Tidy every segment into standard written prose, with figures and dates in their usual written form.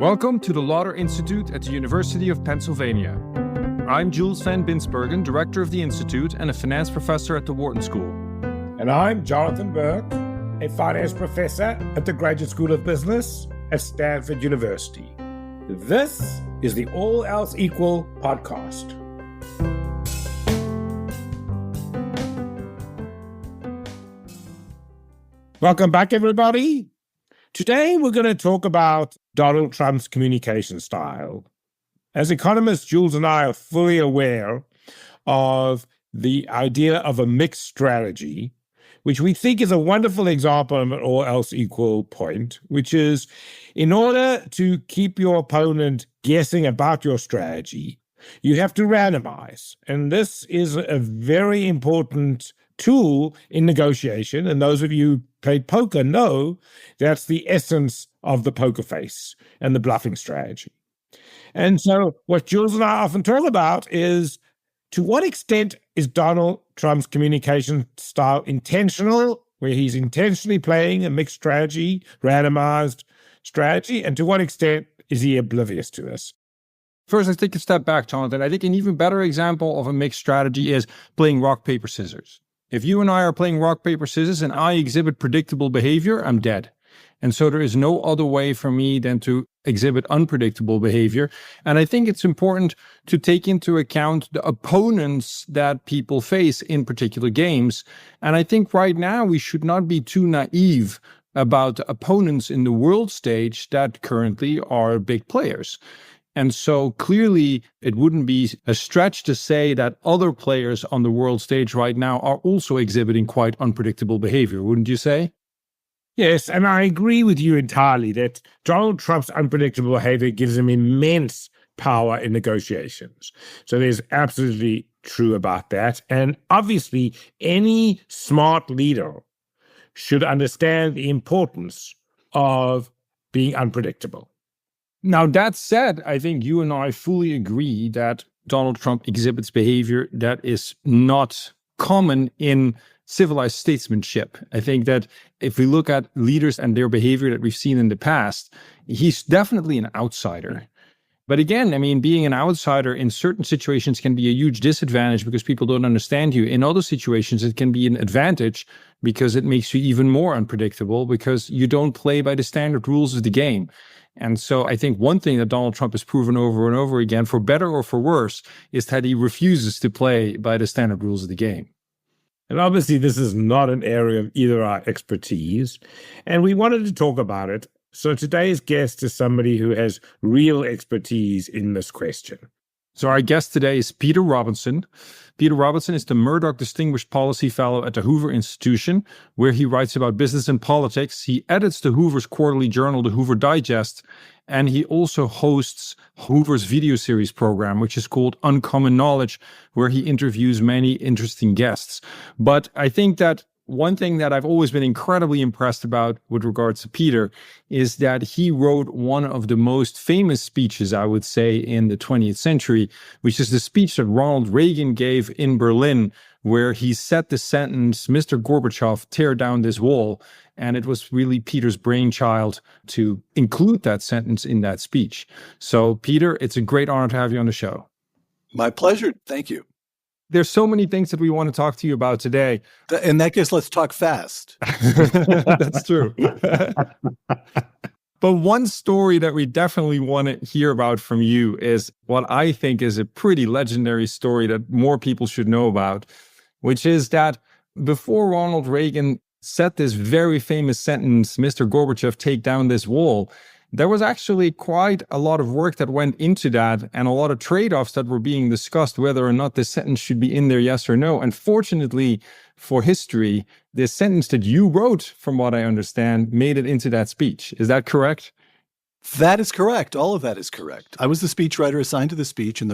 Welcome to the Lauder Institute at the University of Pennsylvania. I'm Jules van Binsbergen, director of the Institute and a finance professor at the Wharton School. And I'm Jonathan Berk, a finance professor at the Graduate School of Business at Stanford University. This is the All Else Equal podcast. Welcome back, everybody. Today, we're going to talk about Donald Trump's communication style. As economists, Jules and I are fully aware of the idea of a mixed strategy, which we think is a wonderful example of an all else equal point, which is in order to keep your opponent guessing about your strategy, you have to randomize. And this is a very important tool in negotiation. And those of you who played poker know that's the essence of the poker face and the bluffing strategy. And so what Jules and I often talk about is, to what extent is Donald Trump's communication style intentional, where he's intentionally playing a mixed strategy, randomized strategy, and to what extent is he oblivious to this? First, let's take a step back, Jonathan. I think an even better example of a mixed strategy is playing rock, paper, scissors. If you and I are playing rock, paper, scissors and I exhibit predictable behavior, I'm dead. And so there is no other way for me than to exhibit unpredictable behavior. And I think it's important to take into account the opponents that people face in particular games. And I think right now we should not be too naive about the opponents in the world stage that currently are big players. And so clearly it wouldn't be a stretch to say that other players on the world stage right now are also exhibiting quite unpredictable behavior, wouldn't you say? Yes, and I agree with you entirely that Donald Trump's unpredictable behavior gives him immense power in negotiations. So there's absolutely true about that. And obviously, any smart leader should understand the importance of being unpredictable. Now, that said, I think you and I fully agree that Donald Trump exhibits behavior that is not common in civilized statesmanship. I think that if we look at leaders and their behavior that we've seen in the past, he's definitely an outsider. But again, I mean, being an outsider in certain situations can be a huge disadvantage because people don't understand you. In other situations, it can be an advantage because it makes you even more unpredictable because you don't play by the standard rules of the game. And so I think one thing that Donald Trump has proven over and over again, for better or for worse, is that he refuses to play by the standard rules of the game. And obviously, this is not an area of either our expertise, and we wanted to talk about it. So today's guest is somebody who has real expertise in this question. So our guest today is Peter Robinson. Peter Robinson is the Murdoch Distinguished Policy Fellow at the Hoover Institution, where he writes about business and politics. He edits the Hoover's quarterly journal, the Hoover Digest, and he also hosts Hoover's video series program, which is called Uncommon Knowledge, where he interviews many interesting guests. But I think that one thing that I've always been incredibly impressed about with regards to Peter is that he wrote one of the most famous speeches, I would say, in the 20th century, which is the speech that Ronald Reagan gave in Berlin, where he said the sentence, "Mr. Gorbachev, tear down this wall." And it was really Peter's brainchild to include that sentence in that speech. So, Peter, it's a great honor to have you on the show. My pleasure. Thank you. There's so many things that we want to talk to you about today. In that case, let's talk fast. That's true. But one story that we definitely want to hear about from you is what I think is a pretty legendary story that more people should know about, which is that before Ronald Reagan said this very famous sentence, "Mr. Gorbachev, take down this wall," there was actually quite a lot of work that went into that and a lot of trade-offs that were being discussed, whether or not this sentence should be in there, yes or no. And fortunately for history, this sentence that you wrote, from what I understand, made it into that speech. Is that correct? That is correct. All of that is correct. I was the speechwriter assigned to the speech, and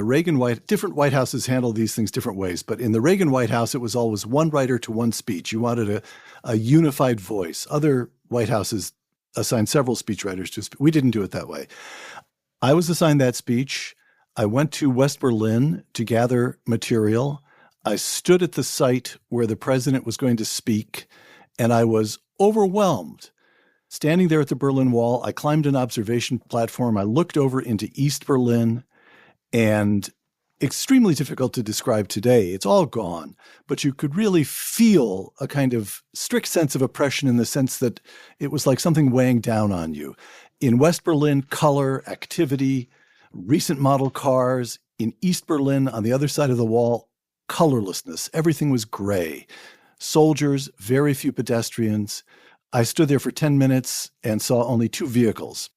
different White Houses handle these things different ways. But in the Reagan White House, it was always one writer to one speech. You wanted a unified voice. Other White Houses assigned several speechwriters to a speech. We didn't do it that way. I was assigned that speech. I went to West Berlin to gather material. I stood at the site where the president was going to speak, and I was overwhelmed Standing there at the Berlin Wall, I climbed an observation platform. I looked over into East Berlin, and extremely difficult to describe today. It's all gone. But you could really feel a kind of strict sense of oppression in the sense that it was like something weighing down on you. In West Berlin, color, activity, recent model cars. In East Berlin, on the other side of the wall, colorlessness. Everything was gray. Soldiers, very few pedestrians. I stood there for 10 minutes and saw only 2 vehicles.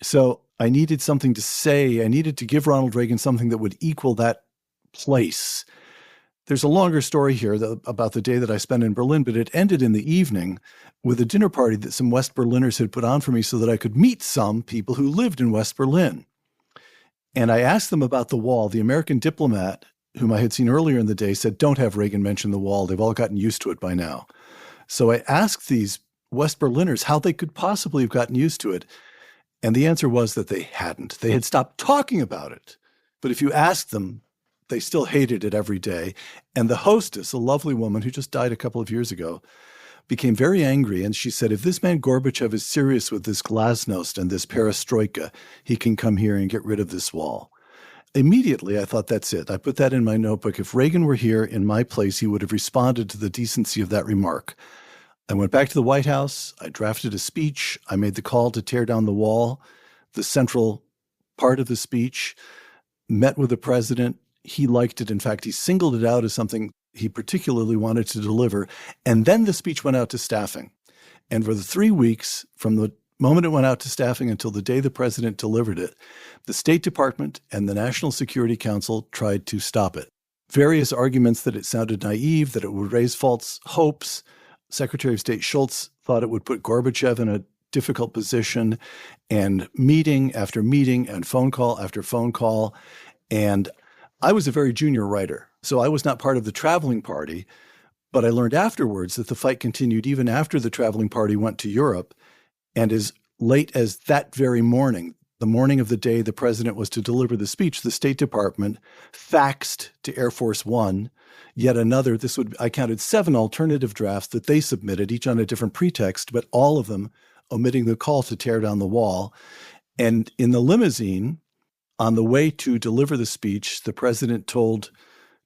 So I needed something to say. I needed to give Ronald Reagan something that would equal that place. There's a longer story here about the day that I spent in Berlin, but it ended in the evening with a dinner party that some West Berliners had put on for me so that I could meet some people who lived in West Berlin. And I asked them about the wall. The American diplomat, whom I had seen earlier in the day, said, don't have Reagan mention the wall. They've all gotten used to it by now. So I asked these West Berliners how they could possibly have gotten used to it. And the answer was that they hadn't. They had stopped talking about it. But if you asked them, they still hated it every day. And the hostess, a lovely woman who just died a couple of years ago, became very angry. And she said, if this man Gorbachev is serious with this glasnost and this perestroika, he can come here and get rid of this wall. Immediately, I thought, that's it. I put that in my notebook. If Reagan were here in my place, he would have responded to the decency of that remark. I went back to the White House. I drafted a speech. I made the call to tear down the wall, the central part of the speech, met with the president. He liked it. In fact, he singled it out as something he particularly wanted to deliver. And then the speech went out to staffing. And for the 3 weeks, from the moment it went out to staffing until the day the president delivered it, the State Department and the National Security Council tried to stop it. Various arguments that it sounded naive, that it would raise false hopes. Secretary of State Schultz thought it would put Gorbachev in a difficult position, and meeting after meeting and phone call after phone call. And I was a very junior writer, so I was not part of the traveling party, but I learned afterwards that the fight continued even after the traveling party went to Europe. And as late as that very morning, the morning of the day the president was to deliver the speech, the State Department faxed to Air Force One yet another. I counted 7 alternative drafts that they submitted, each on a different pretext, but all of them omitting the call to tear down the wall. And in the limousine, on the way to deliver the speech, the president told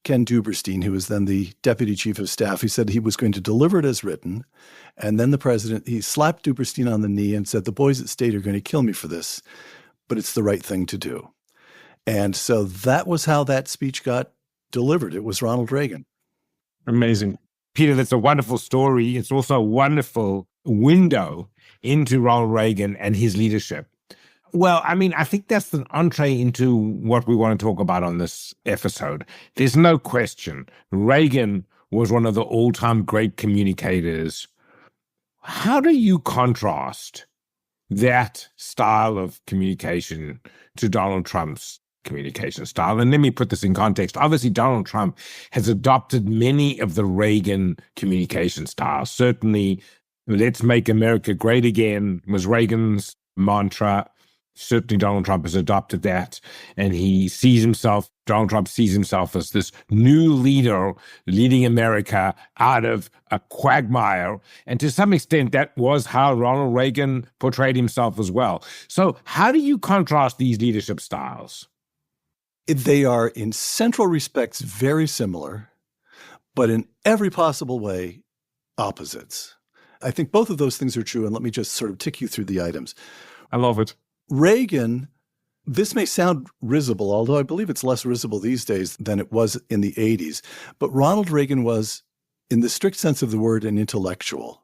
Ken Duberstein, who was then the deputy chief of staff, he said he was going to deliver it as written. And then the president, he slapped Duberstein on the knee and said, the boys at State are going to kill me for this, but it's the right thing to do. And so that was how that speech got delivered. It was Ronald Reagan. Amazing. Peter, that's a wonderful story. It's also a wonderful window into Ronald Reagan and his leadership. Well, I mean, I think that's an entree into what we want to talk about on this episode. There's no question. Reagan was one of the all-time great communicators. How do you contrast that style of communication to Donald Trump's communication style? And let me put this in context. Obviously, Donald Trump has adopted many of the Reagan communication styles. Certainly, let's make America great again was Reagan's mantra. Certainly, Donald Trump has adopted that. And Donald Trump sees himself as this new leader leading America out of a quagmire. And to some extent, that was how Ronald Reagan portrayed himself as well. So how do you contrast these leadership styles? They are, in central respects, very similar, but in every possible way, opposites. I think both of those things are true, and let me just sort of tick you through the items. I love it. Reagan, this may sound risible, although I believe it's less risible these days than it was in the 80s, but Ronald Reagan was, in the strict sense of the word, an intellectual.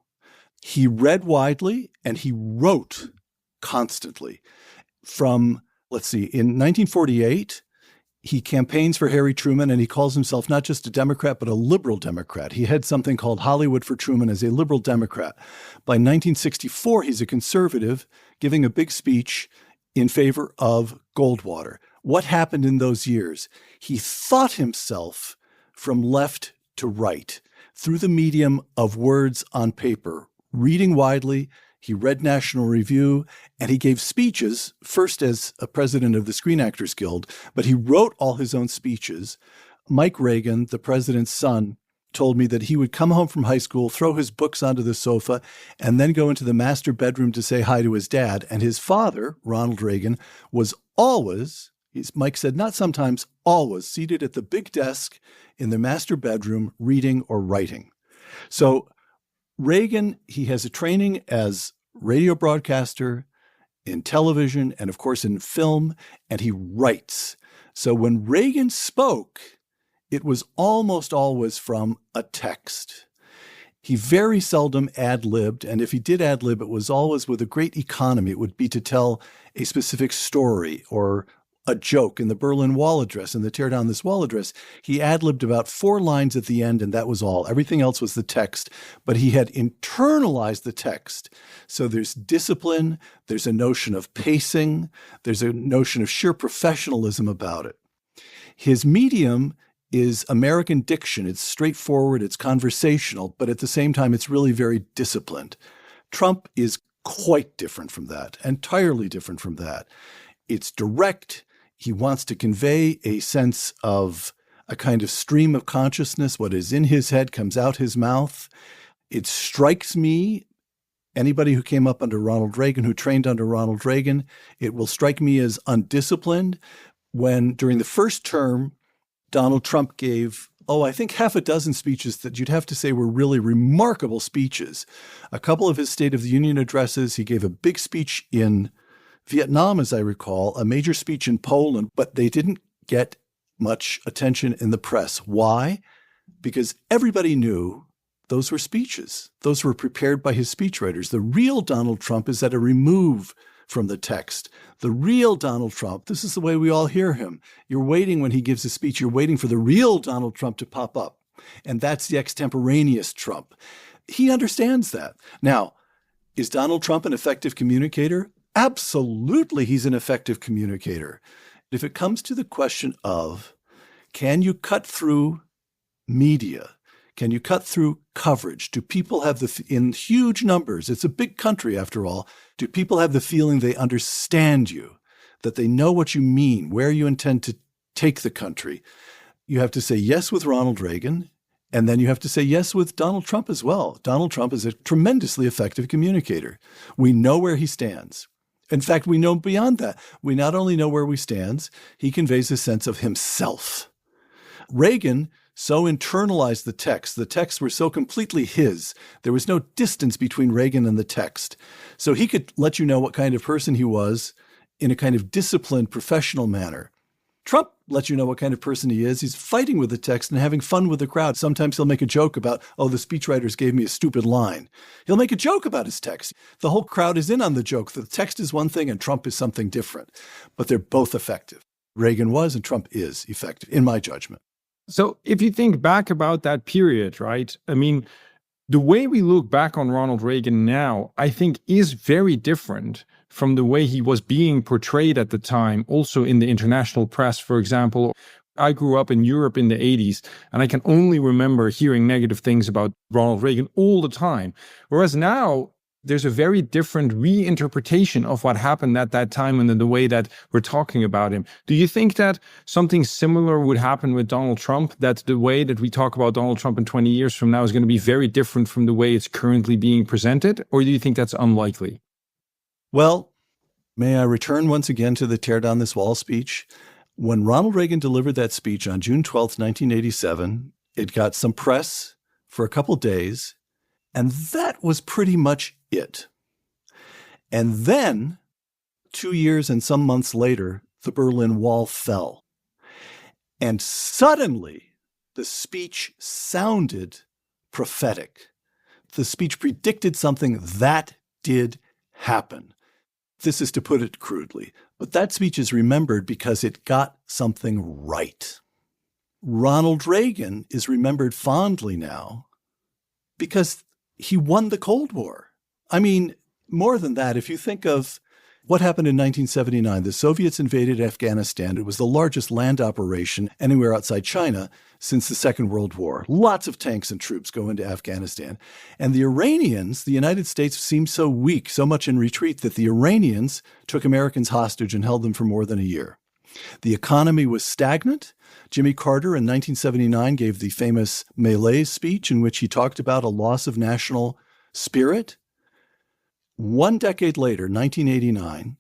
He read widely, and he wrote constantly. In 1948, he campaigns for Harry Truman, and he calls himself not just a Democrat, but a liberal Democrat. He had something called Hollywood for Truman as a liberal Democrat. By 1964, he's a conservative, giving a big speech in favor of Goldwater. What happened in those years? He thought himself from left to right through the medium of words on paper, reading widely. He read National Review, and he gave speeches, first as a president of the Screen Actors Guild, but he wrote all his own speeches. Mike Reagan, the president's son, told me that he would come home from high school, throw his books onto the sofa, and then go into the master bedroom to say hi to his dad. And his father, Ronald Reagan, was always, Mike said, not sometimes, always seated at the big desk in the master bedroom reading or writing. So Reagan, he has a training as radio broadcaster, in television, and of course in film, and he writes. So when Reagan spoke, it was almost always from a text. He very seldom ad-libbed, and if he did ad-lib, it was always with a great economy. It would be to tell a specific story or a joke. In the Berlin Wall address, in the Tear Down This Wall address, he ad-libbed about 4 lines at the end, and that was all. Everything else was the text, but he had internalized the text. So there's discipline, there's a notion of pacing, there's a notion of sheer professionalism about it. His medium is American diction. It's straightforward, it's conversational, but at the same time, it's really very disciplined. Trump is quite different from that, entirely different from that. It's direct. He wants to convey a sense of a kind of stream of consciousness. What is in his head comes out his mouth. It strikes me, anybody who came up under Ronald Reagan, who trained under Ronald Reagan, it will strike me as undisciplined when during the first term, Donald Trump gave, I think half a dozen speeches that you'd have to say were really remarkable speeches. A couple of his State of the Union addresses. He gave a big speech in Vietnam, as I recall, a major speech in Poland, but they didn't get much attention in the press. Why? Because everybody knew those were speeches. Those were prepared by his speechwriters. The real Donald Trump is at a remove from the text. The real Donald Trump, this is the way we all hear him. You're waiting when he gives a speech, you're waiting for the real Donald Trump to pop up. And that's the extemporaneous Trump. He understands that. Now, is Donald Trump an effective communicator? Absolutely, he's an effective communicator. If it comes to the question of, can you cut through media? Can you cut through coverage? Do people have in huge numbers, it's a big country after all, do people have the feeling they understand you, that they know what you mean, where you intend to take the country? You have to say yes with Ronald Reagan, and then you have to say yes with Donald Trump as well. Donald Trump is a tremendously effective communicator. We know where he stands. In fact, we know beyond that. We not only know where we stand, he conveys a sense of himself. Reagan so internalized the texts were so completely his. There was no distance between Reagan and the text. So he could let you know what kind of person he was in a kind of disciplined, professional manner. Trump lets you know what kind of person he is. He's fighting with the text and having fun with the crowd. Sometimes he'll make a joke about, the speechwriters gave me a stupid line. He'll make a joke about his text. The whole crowd is in on the joke. The text is one thing and Trump is something different. But they're both effective. Reagan was and Trump is effective, in my judgment. So if you think back about that period, right? I mean, the way we look back on Ronald Reagan now, I think is very different from the way he was being portrayed at the time, also in the international press, for example. I grew up in Europe in the 80s, and I can only remember hearing negative things about Ronald Reagan all the time. Whereas now, there's a very different reinterpretation of what happened at that time and the way that we're talking about him. Do you think that something similar would happen with Donald Trump, that the way that we talk about Donald Trump in 20 years from now is going to be very different from the way it's currently being presented? Or do you think that's unlikely? Well, may I return once again to the Tear Down This Wall speech? When Ronald Reagan delivered that speech on June 12th, 1987, it got some press for a couple days, and that was pretty much it. And then, 2 years and some months later, the Berlin Wall fell. And suddenly, the speech sounded prophetic. The speech predicted something that did happen. This is to put it crudely, but that speech is remembered because it got something right. Ronald Reagan is remembered fondly now because he won the Cold War. I mean, more than that, if you think of what happened in 1979, the Soviets invaded Afghanistan. It was the largest land operation anywhere outside China since the Second World War. Lots of tanks and troops go into Afghanistan. And the Iranians, the United States seemed so weak, so much in retreat, that the Iranians took Americans hostage and held them for more than a year. The economy was stagnant. Jimmy Carter in 1979 gave the famous Malaise speech in which he talked about a loss of national spirit. 1 decade later, 1989,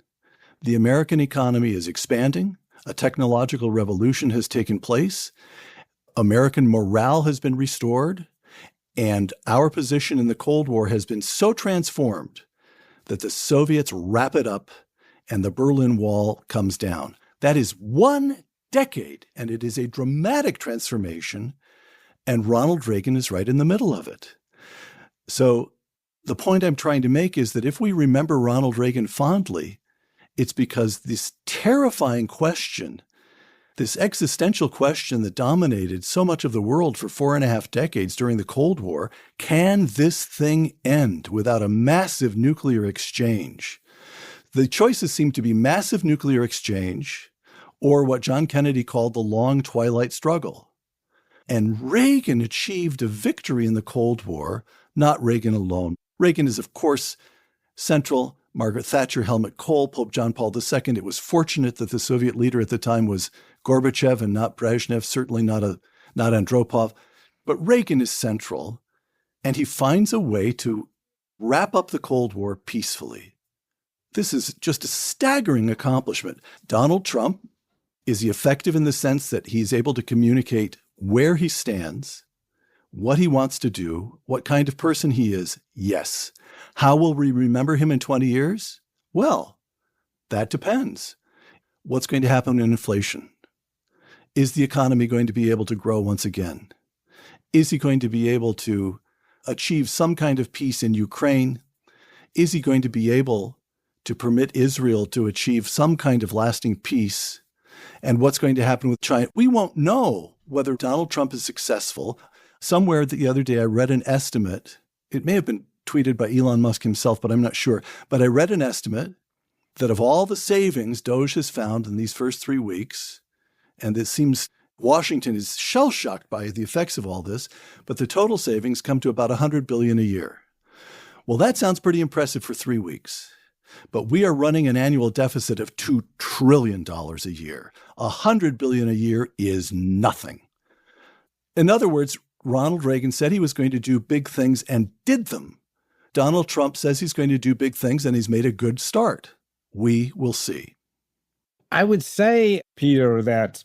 the American economy is expanding. A technological revolution has taken place. American morale has been restored. And our position in the Cold War has been so transformed that the Soviets wrap it up and the Berlin Wall comes down. That is 1 decade, and it is a dramatic transformation, and Ronald Reagan is right in the middle of it. So the point I'm trying to make is that if we remember Ronald Reagan fondly, it's because this terrifying question, this existential question that dominated so much of the world for 4.5 decades during the Cold War, can this thing end without a massive nuclear exchange? The choices seem to be massive nuclear exchange or what John Kennedy called the long twilight struggle. And Reagan achieved a victory in the Cold War, not Reagan alone. Reagan is, of course, central. Margaret Thatcher, Helmut Kohl, Pope John Paul II. It was fortunate that the Soviet leader at the time was Gorbachev and not Brezhnev, certainly not Andropov. But Reagan is central, and he finds a way to wrap up the Cold War peacefully. This is just a staggering accomplishment. Donald Trump, is he effective in the sense that he's able to communicate where he stands, what he wants to do, what kind of person he is? Yes. How will we remember him in 20 years? Well, that depends. What's going to happen in inflation? Is the economy going to be able to grow once again? Is he going to be able to achieve some kind of peace in Ukraine? Is he going to be able to permit Israel to achieve some kind of lasting peace? And what's going to happen with China? We won't know whether Donald Trump is successful. Somewhere the other day I read an estimate. It may have been tweeted by Elon Musk himself, but I'm not sure. But I read an estimate that of all the savings Doge has found in these first 3 weeks, and it seems Washington is shell-shocked by the effects of all this, but the total savings come to about $100 billion a year. Well, that sounds pretty impressive for 3 weeks. But we are running an annual deficit of $2 trillion a year. $100 billion a year is nothing. In other words, Ronald Reagan said he was going to do big things and did them. Donald Trump says he's going to do big things and he's made a good start. We will see. I would say, Peter, that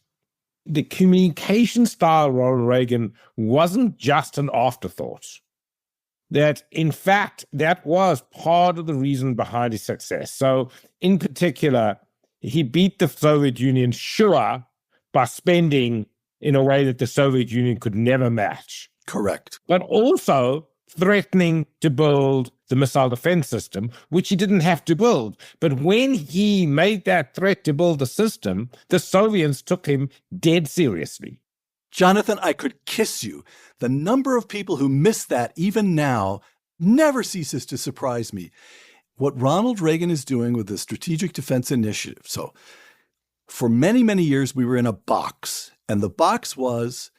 the communication style of Ronald Reagan wasn't just an afterthought. That, in fact, that was part of the reason behind his success. So, in particular, he beat the Soviet Union, sure, by spending in a way that the Soviet Union could never match. Correct. But also threatening to build the missile defense system, which he didn't have to build. But when he made that threat to build the system, the Soviets took him dead seriously. Jonathan, I could kiss you. The number of people who miss that even now never ceases to surprise me. What Ronald Reagan is doing with the Strategic Defense Initiative. So for many, many years, we were in a box. And the box was,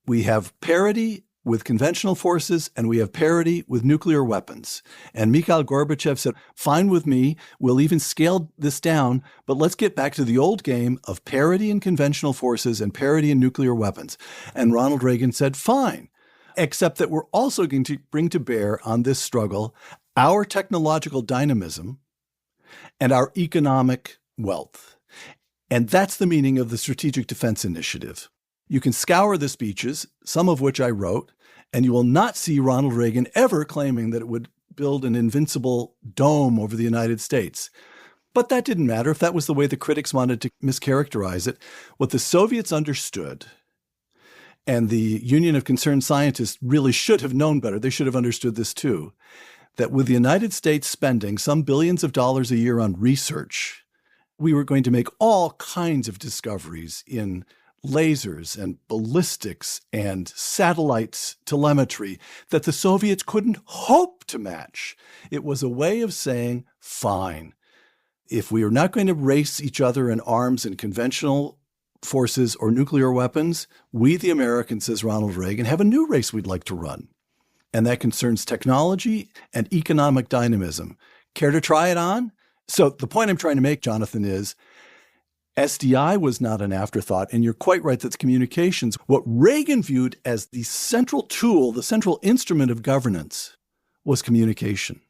we have parity with conventional forces and we have parity with nuclear weapons. And Mikhail Gorbachev said, fine with me, we'll even scale this down, but let's get back to the old game of parity in conventional forces and parity in nuclear weapons. And Ronald Reagan said, fine, except that we're also going to bring to bear on this struggle our technological dynamism and our economic wealth. And that's the meaning of the Strategic Defense Initiative. You can scour the speeches, some of which I wrote, and you will not see Ronald Reagan ever claiming that it would build an invincible dome over the United States. But that didn't matter if that was the way the critics wanted to mischaracterize it. What the Soviets understood, and the Union of Concerned Scientists really should have known better, they should have understood this too, that with the United States spending some billions of dollars a year on research, we were going to make all kinds of discoveries in lasers and ballistics and satellites telemetry that the Soviets couldn't hope to match. It was a way of saying, fine, if we are not going to race each other in arms and conventional forces or nuclear weapons, we, the Americans, says Ronald Reagan, have a new race we'd like to run. And that concerns technology and economic dynamism. Care to try it on? So the point I'm trying to make, Jonathan, is SDI was not an afterthought, and you're quite right, that's communications. What Reagan viewed as the central tool, the central instrument of governance, was communication.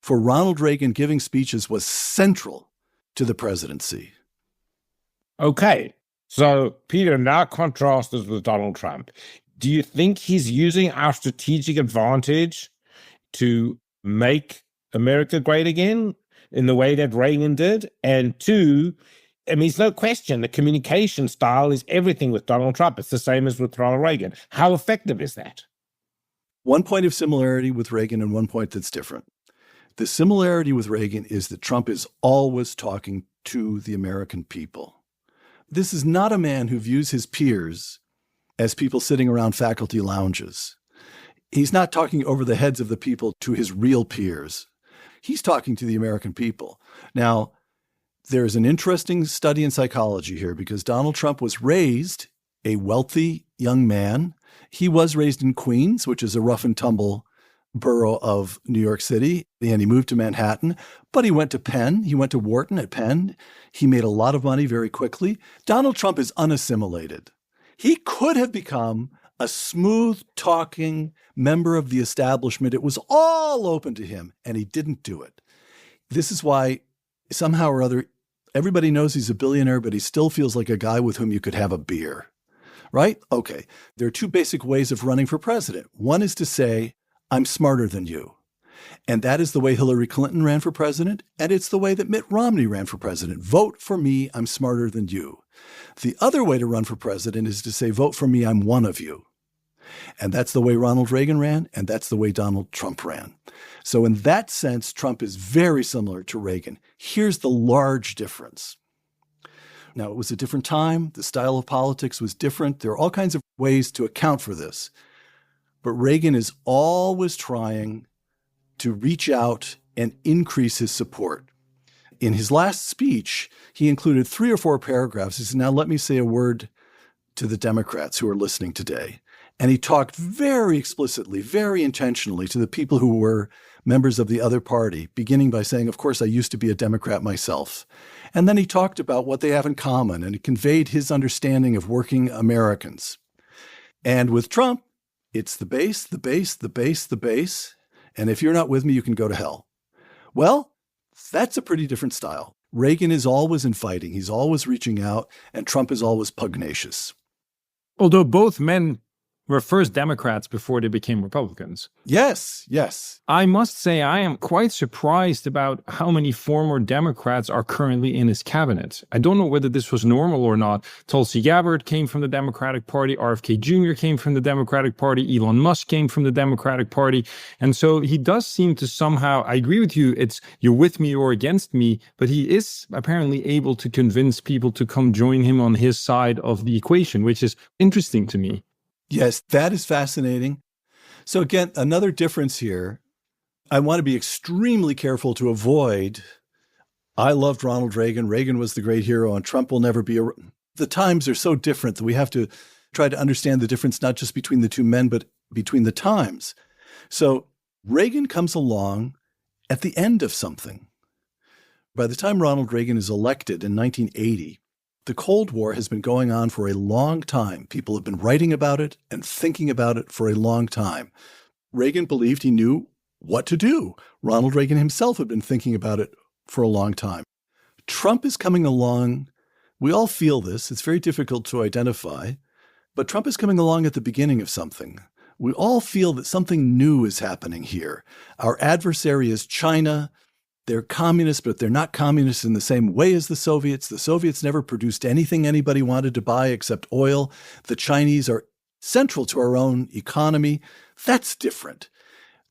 For Ronald Reagan, giving speeches was central to the presidency. Okay, so Peter, now contrast this with Donald Trump. Do you think he's using our strategic advantage to make America great again in the way that Reagan did? And two, I mean, it's no question the communication style is everything with Donald Trump. It's the same as with Ronald Reagan. How effective is that? One point of similarity with Reagan and one point that's different. The similarity with Reagan is that Trump is always talking to the American people. This is not a man who views his peers as people sitting around faculty lounges. He's not talking over the heads of the people to his real peers. He's talking to the American people. Now, there's an interesting study in psychology here because Donald Trump was raised a wealthy young man. He was raised in Queens, which is a rough and tumble borough of New York City, and he moved to Manhattan, but he went to Penn. He went to Wharton at Penn. He made a lot of money very quickly. Donald Trump is unassimilated. He could have become a smooth-talking member of the establishment. It was all open to him, and he didn't do it. This is why somehow or other, everybody knows he's a billionaire, but he still feels like a guy with whom you could have a beer, right? Okay, there are two basic ways of running for president. One is to say, I'm smarter than you. And that is the way Hillary Clinton ran for president, and it's the way that Mitt Romney ran for president. Vote for me, I'm smarter than you. The other way to run for president is to say, vote for me, I'm one of you. And that's the way Ronald Reagan ran, and that's the way Donald Trump ran. So in that sense, Trump is very similar to Reagan. Here's the large difference. Now, it was a different time. The style of politics was different. There are all kinds of ways to account for this. But Reagan is always trying to reach out and increase his support. In his last speech, he included 3 or 4 paragraphs. He said, now let me say a word to the Democrats who are listening today. And he talked very explicitly, very intentionally to the people who were members of the other party, beginning by saying, of course, I used to be a Democrat myself. And then he talked about what they have in common, and he conveyed his understanding of working Americans. And with Trump, it's the base, the base, the base, the base. And if you're not with me, you can go to hell. Well, that's a pretty different style. Reagan is always infighting. He's always reaching out, and Trump is always pugnacious. Although both men were first Democrats before they became Republicans. Yes, yes. I must say I am quite surprised about how many former Democrats are currently in his cabinet. I don't know whether this was normal or not. Tulsi Gabbard came from the Democratic Party. RFK Jr. came from the Democratic Party. Elon Musk came from the Democratic Party. And so he does seem to somehow, I agree with you, it's you're with me or against me, but he is apparently able to convince people to come join him on his side of the equation, which is interesting to me. Yes, that is fascinating. So again, another difference here. I want to be extremely careful to avoid, I loved Ronald Reagan. Reagan was the great hero, and Trump will never be. The times are so different that we have to try to understand the difference, not just between the two men, but between the times. So Reagan comes along at the end of something. By the time Ronald Reagan is elected in 1980, the Cold War has been going on for a long time. People have been writing about it and thinking about it for a long time. Reagan believed he knew what to do. Ronald Reagan himself had been thinking about it for a long time. Trump is coming along. We all feel this. It's very difficult to identify. But Trump is coming along at the beginning of something. We all feel that something new is happening here. Our adversary is China. They're communists, but they're not communists in the same way as the Soviets. The Soviets never produced anything anybody wanted to buy except oil. The Chinese are central to our own economy. That's different.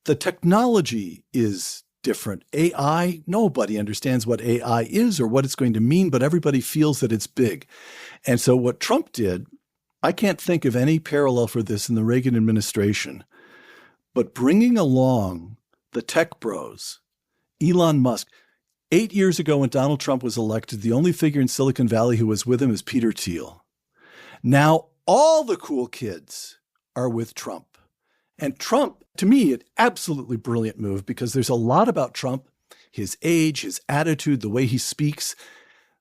The technology is different. AI, nobody understands what AI is or what it's going to mean, but everybody feels that it's big. And so what Trump did, I can't think of any parallel for this in the Reagan administration, but bringing along the tech bros, Elon Musk. 8 years ago when Donald Trump was elected, the only figure in Silicon Valley who was with him is Peter Thiel. Now all the cool kids are with Trump. And Trump, to me, an absolutely brilliant move because there's a lot about Trump, his age, his attitude, the way he speaks,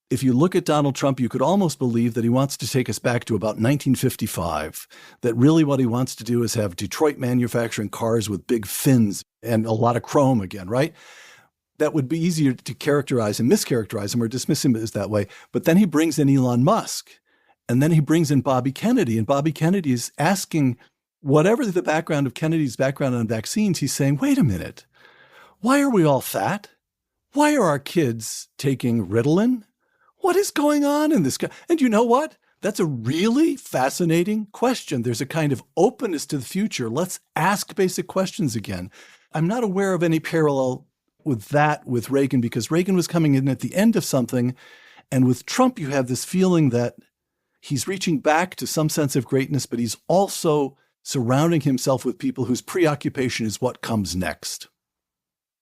if you look at Donald Trump, you could almost believe that he wants to take us back to about 1955, that really what he wants to do is have Detroit manufacturing cars with big fins and a lot of chrome again, right? That would be easier to characterize and mischaracterize him or dismiss him as that way. But then he brings in Elon Musk, and then he brings in Bobby Kennedy, and Bobby Kennedy is asking, whatever the background of Kennedy's background on vaccines, he's saying, wait a minute, why are we all fat? Why are our kids taking Ritalin? What is going on in this? And you know what? That's a really fascinating question. There's a kind of openness to the future. Let's ask basic questions again. I'm not aware of any parallel with that with Reagan, because Reagan was coming in at the end of something. And with Trump, you have this feeling that he's reaching back to some sense of greatness, but he's also surrounding himself with people whose preoccupation is what comes next.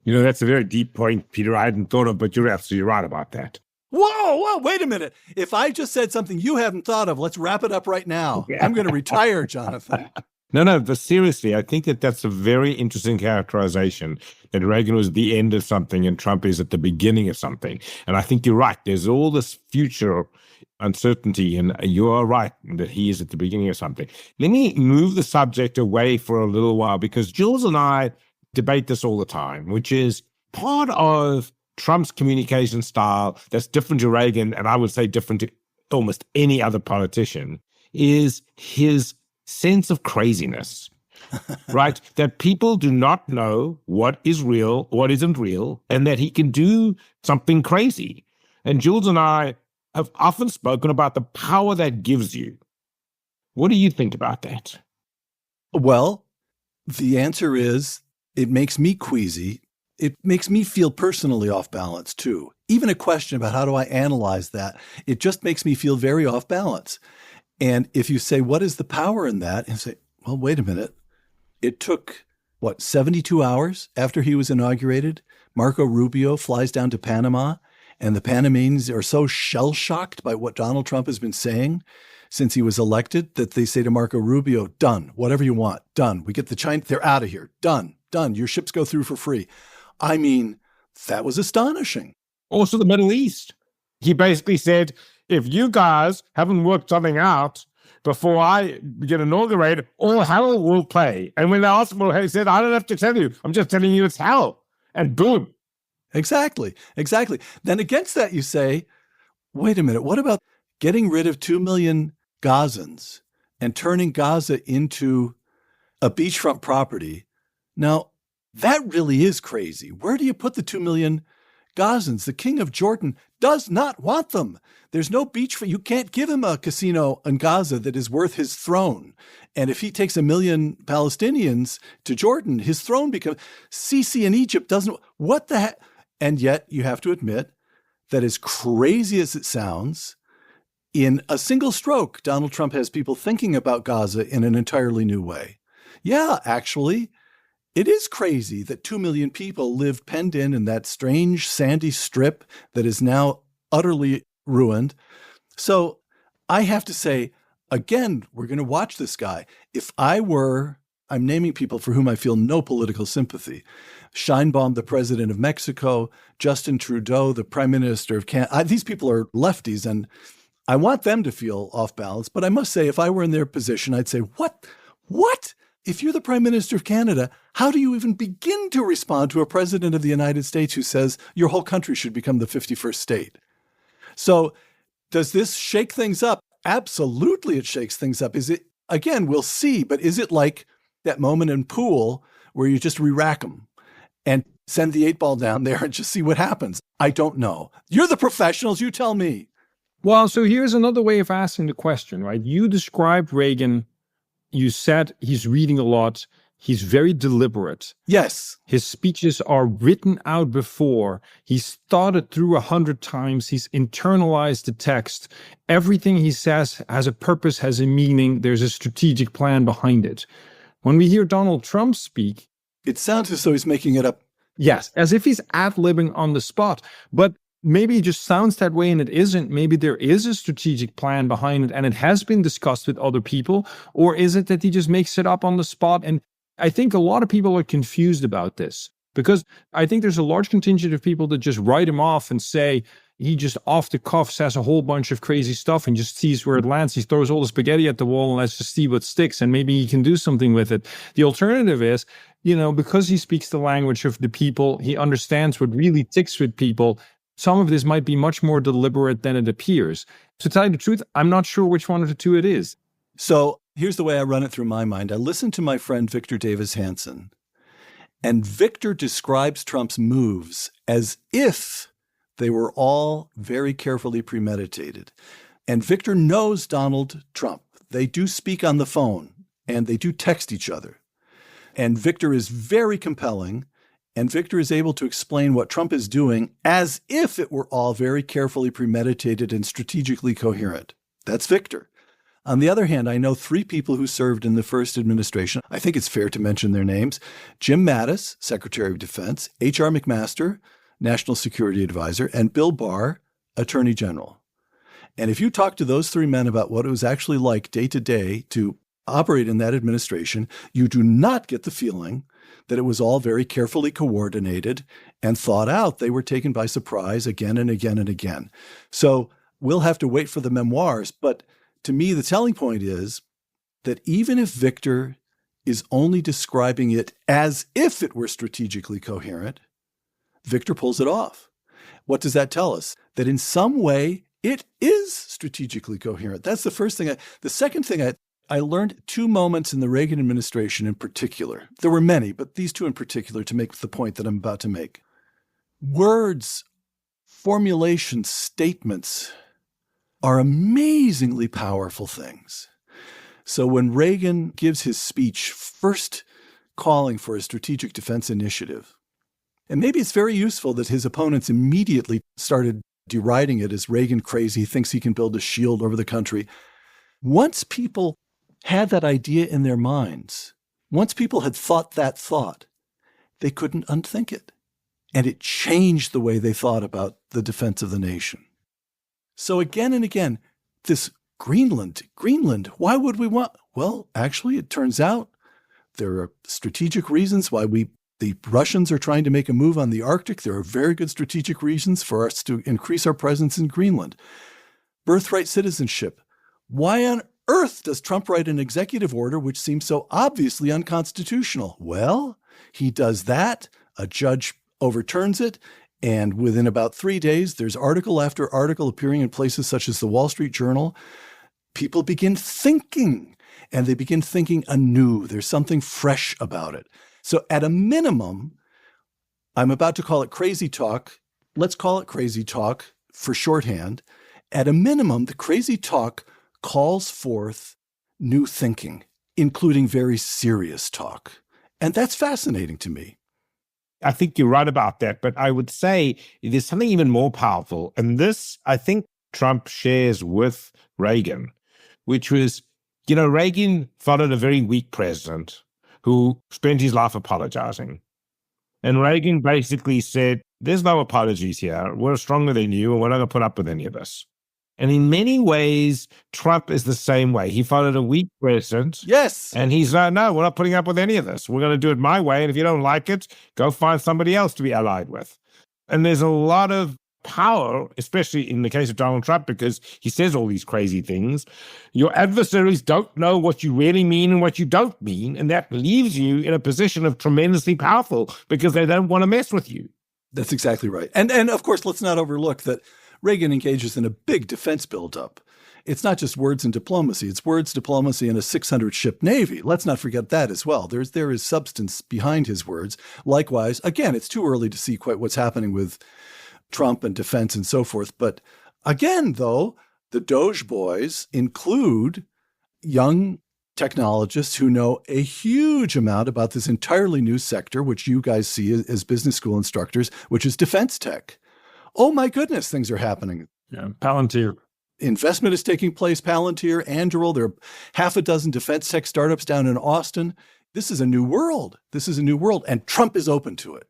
You know, that's a very deep point, Peter, I hadn't thought of, but you're absolutely right about that. Whoa, wait a minute. If I just said something you haven't thought of, let's wrap it up right now. Yeah. I'm going to retire, Jonathan. No, but seriously, I think that that's a very interesting characterization, that Reagan was the end of something and Trump is at the beginning of something. And I think you're right. There's all this future uncertainty, and you are right that he is at the beginning of something. Let me move the subject away for a little while, because Jules and I debate this all the time, which is part of Trump's communication style that's different to Reagan, and I would say different to almost any other politician, is his sense of craziness, right? That people do not know what is real, what isn't real, and that he can do something crazy. And Jules and I have often spoken about the power that gives you. What do you think about that? Well, the answer is it makes me queasy. It makes me feel personally off balance, too. Even a question about how do I analyze that, it just makes me feel very off balance. And if you say, what is the power in that? And say, well, wait a minute. It took, 72 hours after he was inaugurated? Marco Rubio flies down to Panama, and the Panamanians are so shell-shocked by what Donald Trump has been saying since he was elected that they say to Marco Rubio, done, whatever you want, done. We get the China, they're out of here, done. Your ships go through for free. I mean, that was astonishing. Also the Middle East. He basically said, if you guys haven't worked something out before I get inaugurated, all hell will play. And when they asked him, well, he said, I don't have to tell you. I'm just telling you it's hell. And boom. Exactly. Then against that, you say, wait a minute, what about getting rid of 2 million Gazans and turning Gaza into a beachfront property? Now, that really is crazy. Where do you put the 2 million Gazans? The king of Jordan does not want them. There's no beach for you. Can't give him a casino in Gaza that is worth his throne. And if he takes 1 million Palestinians to Jordan, his throne becomes Sisi in Egypt doesn't. What the heck? And yet you have to admit that as crazy as it sounds, in a single stroke, Donald Trump has people thinking about Gaza in an entirely new way. Yeah, actually, it is crazy that 2 million people lived penned in that strange sandy strip that is now utterly ruined. So I have to say, again, we're going to watch this guy. If I'm naming people for whom I feel no political sympathy. Sheinbaum, the president of Mexico, Justin Trudeau, the prime minister of Canada. These people are lefties, and I want them to feel off balance. But I must say, if I were in their position, I'd say, what? If you're the prime minister of Canada, how do you even begin to respond to a president of the United States who says your whole country should become the 51st state? So does this shake things up? Absolutely, it shakes things up. Is it, again, we'll see, but is it like that moment in pool where you just re-rack them and send the 8-ball down there and just see what happens? I don't know. You're the professionals. You tell me. Well, so here's another way of asking the question, right? You described Reagan. You said he's reading a lot. He's very deliberate. Yes. His speeches are written out before. He's thought it through 100 times. He's internalized the text. Everything he says has a purpose, has a meaning. There's a strategic plan behind it. When we hear Donald Trump speak, it sounds as though he's making it up. Yes, as if he's ad-libbing on the spot. But maybe it just sounds that way and it isn't. Maybe there is a strategic plan behind it and it has been discussed with other people. Or is it that he just makes it up on the spot? And I think a lot of people are confused about this because I think there's a large contingent of people that just write him off and say, he just off the cuff says a whole bunch of crazy stuff and just sees where it lands. He throws all the spaghetti at the wall and let's just see what sticks, and maybe he can do something with it. The alternative is, because he speaks the language of the people, he understands what really ticks with people. Some of this might be much more deliberate than it appears. To tell you the truth, I'm not sure which one of the two it is. So here's the way I run it through my mind. I listened to my friend Victor Davis Hanson, and Victor describes Trump's moves as if they were all very carefully premeditated. And Victor knows Donald Trump. They do speak on the phone, and they do text each other. And Victor is very compelling, and Victor is able to explain what Trump is doing as if it were all very carefully premeditated and strategically coherent. That's Victor. On the other hand, I know 3 people who served in the first administration. I think it's fair to mention their names. Jim Mattis, Secretary of Defense, H.R. McMaster, National Security Advisor, and Bill Barr, Attorney General. And if you talk to those 3 men about what it was actually like day to day to operate in that administration, you do not get the feeling that it was all very carefully coordinated and thought out. They were taken by surprise again and again and again. So we'll have to wait for the memoirs. But to me, the telling point is that even if Victor is only describing it as if it were strategically coherent, Victor pulls it off. What does that tell us? That in some way, it is strategically coherent. That's the first thing. The second thing I learned 2 moments in the Reagan administration in particular. There were many, but these 2 in particular to make the point that I'm about to make. Words, formulations, statements are amazingly powerful things. So when Reagan gives his speech first calling for a strategic defense initiative, and maybe it's very useful that his opponents immediately started deriding it as Reagan crazy, he thinks he can build a shield over the country. Once people had that idea in their minds, once people had thought that thought, they couldn't unthink it. And it changed the way they thought about the defense of the nation. So again and again, this Greenland, why would we want? Well, actually, it turns out there are strategic reasons why the Russians are trying to make a move on the Arctic. There are very good strategic reasons for us to increase our presence in Greenland. Birthright citizenship. Why on earth does Trump write an executive order which seems so obviously unconstitutional? Well, he does that. A judge overturns it. And within about 3 days, there's article after article appearing in places such as the Wall Street Journal. People begin thinking, and they begin thinking anew. There's something fresh about it. So at a minimum, I'm about to call it crazy talk. Let's call it crazy talk for shorthand. At a minimum, the crazy talk calls forth new thinking, including very serious talk. And that's fascinating to me. I think you're right about that, but I would say there's something even more powerful. And this, I think Trump shares with Reagan, which was, Reagan followed a very weak president who spent his life apologizing. And Reagan basically said, there's no apologies here. We're stronger than you, and we're not going to put up with any of this. And in many ways, Trump is the same way. He followed a weak president. Yes. And he's like, no, we're not putting up with any of this. We're going to do it my way. And if you don't like it, go find somebody else to be allied with. And there's a lot of power, especially in the case of Donald Trump, because he says all these crazy things. Your adversaries don't know what you really mean and what you don't mean. And that leaves you in a position of tremendously powerful because they don't want to mess with you. That's exactly right. And of course, let's not overlook that Reagan engages in a big defense buildup. It's not just words and diplomacy. It's words, diplomacy, and a 600-ship Navy. Let's not forget that as well. There is substance behind his words. Likewise, again, it's too early to see quite what's happening with Trump and defense and so forth. But again, though, the Doge boys include young technologists who know a huge amount about this entirely new sector, which you guys see as business school instructors, which is defense tech. Oh my goodness, things are happening. Yeah, Palantir. Investment is taking place, Palantir, Anduril. There are half a dozen defense tech startups down in Austin. This is a new world. And Trump is open to it.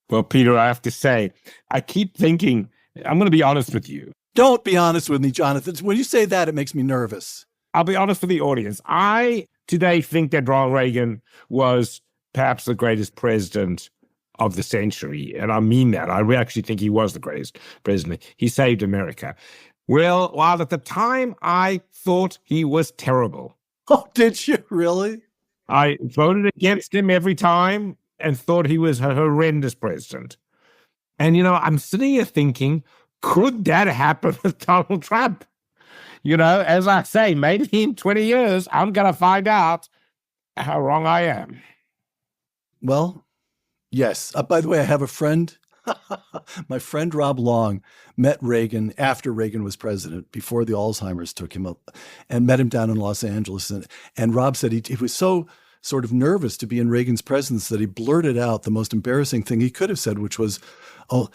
Well, Peter, I have to say, I keep thinking, I'm going to be honest with you. Don't be honest with me, Jonathan. When you say that, it makes me nervous. I'll be honest with the audience. I today think that Ronald Reagan was perhaps the greatest president of the century. And I mean that. I actually think he was the greatest president. He saved America. Well, while at the time I thought he was terrible. Oh, did you really? I voted against him every time and thought he was a horrendous president. And, I'm sitting here thinking, could that happen with Donald Trump? As I say, maybe in 20 years, I'm going to find out how wrong I am. Well, yes. By the way, I have a friend. My friend Rob Long met Reagan after Reagan was president, before the Alzheimer's took him up, and met him down in Los Angeles. And Rob said he was so sort of nervous to be in Reagan's presence that he blurted out the most embarrassing thing he could have said, which was, "Oh,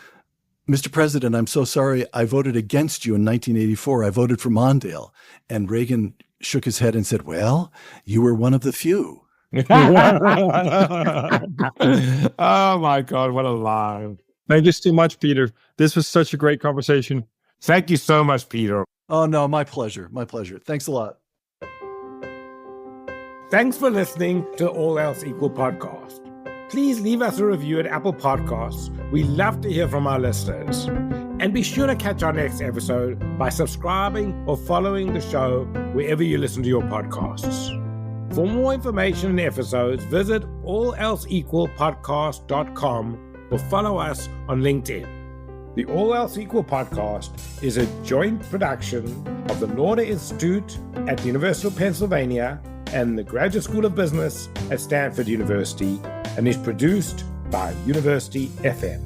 Mr. President, I'm so sorry. I voted against you in 1984. I voted for Mondale." And Reagan shook his head and said, "Well, you were one of the few." Oh, my God. What a line. Thank you so much, Peter. This was such a great conversation. Thank you so much, Peter. Oh, no, my pleasure. My pleasure. Thanks a lot. Thanks for listening to All Else Equal podcast. Please leave us a review at Apple Podcasts. We love to hear from our listeners. And be sure to catch our next episode by subscribing or following the show wherever you listen to your podcasts. For more information and episodes, visit alelseequalpodcast.com or follow us on LinkedIn. The All Else Equal podcast is a joint production of the Lauder Institute at the University of Pennsylvania and the Graduate School of Business at Stanford University, and is produced by University FM.